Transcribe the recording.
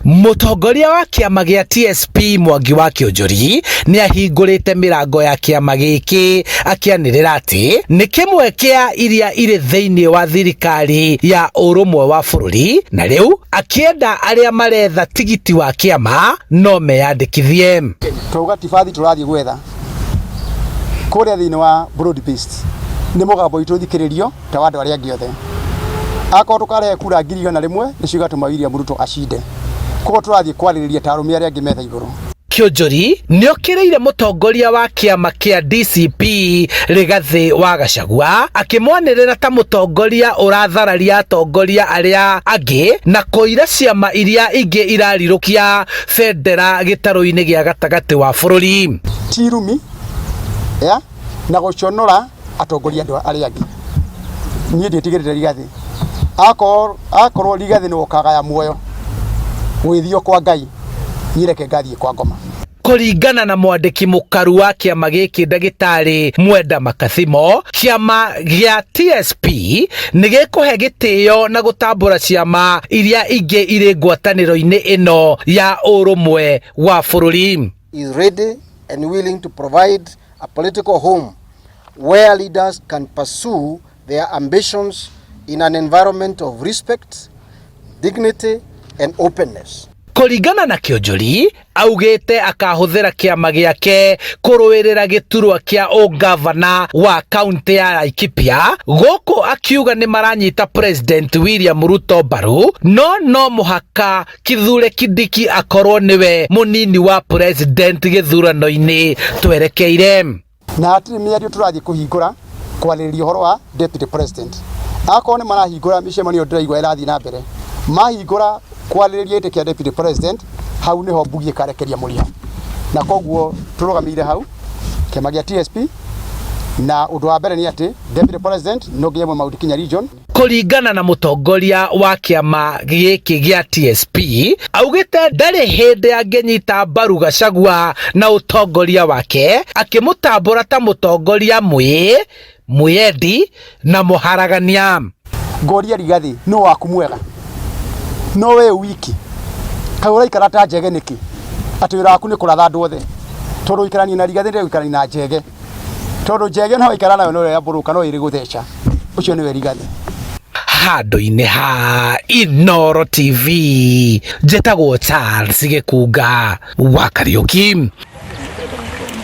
Mũtongoria wa kĩama gĩa TSP Mwangi wa Kĩonjũri nĩ ahingũrĩte mĩrango ya kĩama gĩkĩ akĩanĩrĩra atĩ nĩ kĩmwe kĩa iria irĩ thĩinĩ wa thirikari ya ũrũmwe wa bũrũri, na rĩu akĩenda arĩa maretha tigiti wa kĩama no meyandĩkithie. Twauga tibathi tũrathiĩ gwetha kũrĩa thĩinĩ wa broad based nĩ mũgambo witũ thikĩrĩrio ta wa andũ arĩa angĩ othe. Akorwo tũkarehe kura 1,000 nĩcio igatũma William Ruto acinde. Koguo tũrathiĩ kwarĩrĩria ta arũme arĩa angĩ metha igũrũ. Kĩonjũri nĩ okĩrĩire mũtongoria wa kĩama kĩa DCP Rigathi wa Gachagua akĩmwanĩrĩra ta mũtongoria ũrathararia atongoria arĩa angĩ na kũira ciama iria ingĩ irarirũkia bendera gĩtarũ-inĩ gĩa gatagatĩ wa bũrũri. Tirumi na gũconora atongoria andũ arĩa angĩ. Niĩ ndĩtigĩrĩte Rigathi akorwo Rigathi nĩ ũkagaya muoyo gwĩthio kwa Ngai, nĩreke ngathiĩ kwa ngoma. Kũringana na mwandĩki mũkaru wa kĩama gĩkĩ ndagĩtarĩ Mwenda Makathimo, kĩama gĩa TSP nĩ gĩkũhe gĩtĩo na gũtambũra ciama iria ingĩ irĩ ngwatanĩro-inĩ ĩno ya ũrũmwe wa bũrũri. Is ready and willing to provide a political home where leaders can pursue their ambitions in an environment of respect, dignity and openness. Kũringana na Kĩonjũri, augĩte akahũthĩra kĩama gĩake kũrũĩrĩra gĩturwa kĩa ũgavana wa kaunti ya Laikipia, gũkũ akiuga nĩ maranyita President William Ruto mbaru, no mũhaka Kithure Kindiki akorwo nĩwe mũnini wa president gĩthurano-inĩ twerekeire. Na hatirĩ mĩario tũrathiĩ kũhingũra kwarĩrĩria ũhoro wa deputy president. Akorwo nĩ marahingũra mĩcemanio ndĩraigua ĩrathiĩ na mbere, mahingũra kwarĩrĩria gĩtĩ kĩa deputy president, hau nĩho mbugi ĩkarekeria mũriho. Na koguo tũrũgamĩire hau kĩama gĩa TSP, na ũndũ wa mbere nĩ atĩ deputy president no nginya Mount Kenya region. Kũringana na mũtongoria wa kĩama gĩkĩ gĩa TSP, augĩte ndarĩ hĩndĩ angĩnyita mbaru Gachagua na ũtongoria wake, akĩmũtambũra ta mũtongoria mwĩendi na mũharagania. Ngoria Rigathi no waku mwega, no we wiki kaũra ikara ta njege nĩkĩ atĩ wĩra waku nĩ kũratha andũ othe, tondũ ikarania na Rigathi ndio ikarania na njege, tondũ njege no ikara nayo no ya mbũrũka no ĩrĩ gũtheca. Ũcio nĩwe Rigathi. Handũ-inĩ ha Inooro TV, njĩtagwo Charles Gĩkunga wa Kariũki.